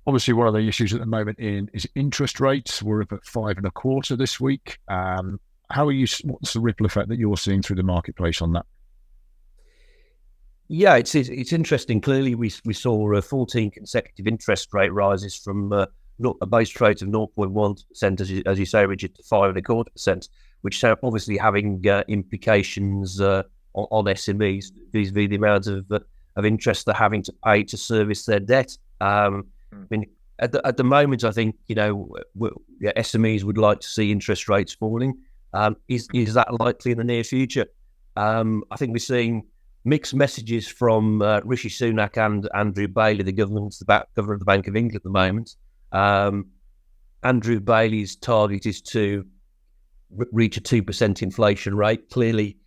Obviously, one of the issues at the moment is interest rates. We're up at 5.25% this week. How are you? What's the ripple effect that you're seeing through the marketplace on that? Yeah, it's interesting. Clearly, we saw 14 consecutive interest rate rises from a base rate of 0.1%, as you say, Richard, to 5.25%, which are obviously having implications on SMEs vis-a-vis the amount of interest they're having to pay to service their debt. I mean, at the moment, I think SMEs would like to see interest rates falling. Is that likely in the near future? I think we're seeing mixed messages from Rishi Sunak and Andrew Bailey, the governor of the Bank of England at the moment. Andrew Bailey's target is to reach a 2% inflation rate. Clearly,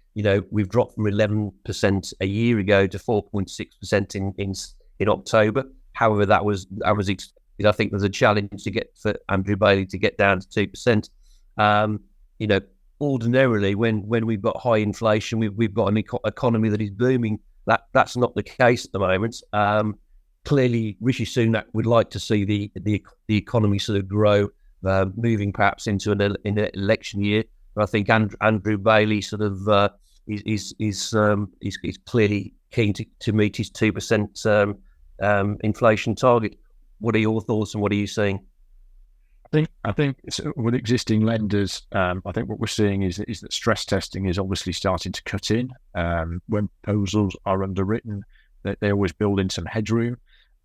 we've dropped from 11% a year ago to 4.6% in October. However, that was expected. I think there's a challenge for Andrew Bailey to get down to 2%. Ordinarily, when we've got high inflation, we've got an economy that is booming. That's not the case at the moment. Clearly, Rishi Sunak would like to see the economy sort of grow, moving perhaps into an election year. But I think Andrew Bailey sort of is clearly keen to meet his 2% inflation target. What are your thoughts and what are you seeing? I think with existing lenders, I think what we're seeing is that stress testing is obviously starting to cut in. When proposals are underwritten, they always build in some headroom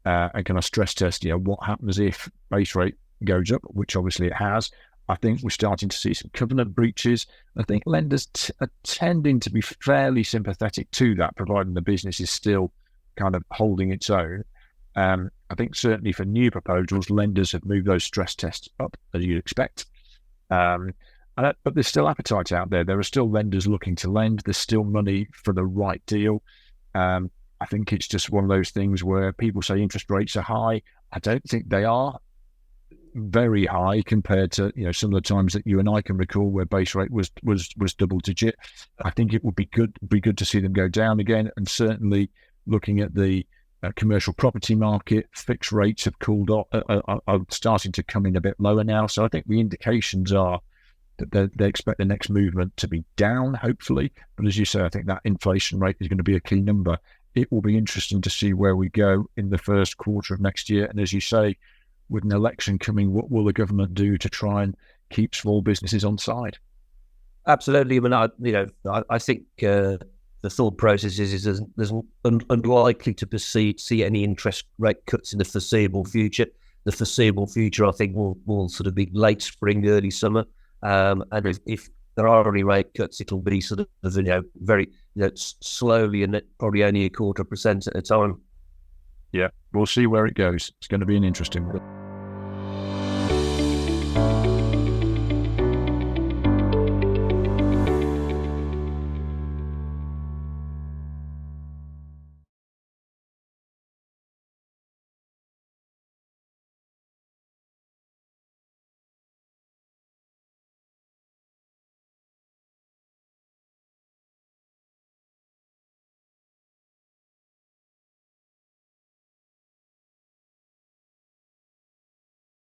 and kind of stress test. What happens if base rate goes up, which obviously it has. I think we're starting to see some covenant breaches. I think lenders are tending to be fairly sympathetic to that, providing the business is still kind of holding its own. I think certainly for new proposals, lenders have moved those stress tests up, as you'd expect. But there's still appetite out there. There are still lenders looking to lend. There's still money for the right deal. I think it's just one of those things where people say interest rates are high. I don't think they are very high compared to some of the times that you and I can recall where base rate was double digit. I think it would be good to see them go down again. And certainly looking at the commercial property market, fixed rates have cooled off, are starting to come in a bit lower now. So I think the indications are that they expect the next movement to be down, hopefully. But as you say, I think that inflation rate is going to be a key number. It will be interesting to see where we go in the first quarter of next year. And as you say, with an election coming, what will the government do to try and keep small businesses on side? Absolutely. I mean, I think the thought process is there's unlikely to see any interest rate cuts in the foreseeable future. The foreseeable future, I think, will sort of be late spring, early summer. And if there are any rate cuts, it'll be sort of very slowly and probably only 0.25% at a time. Yeah, we'll see where it goes. It's going to be an interesting one.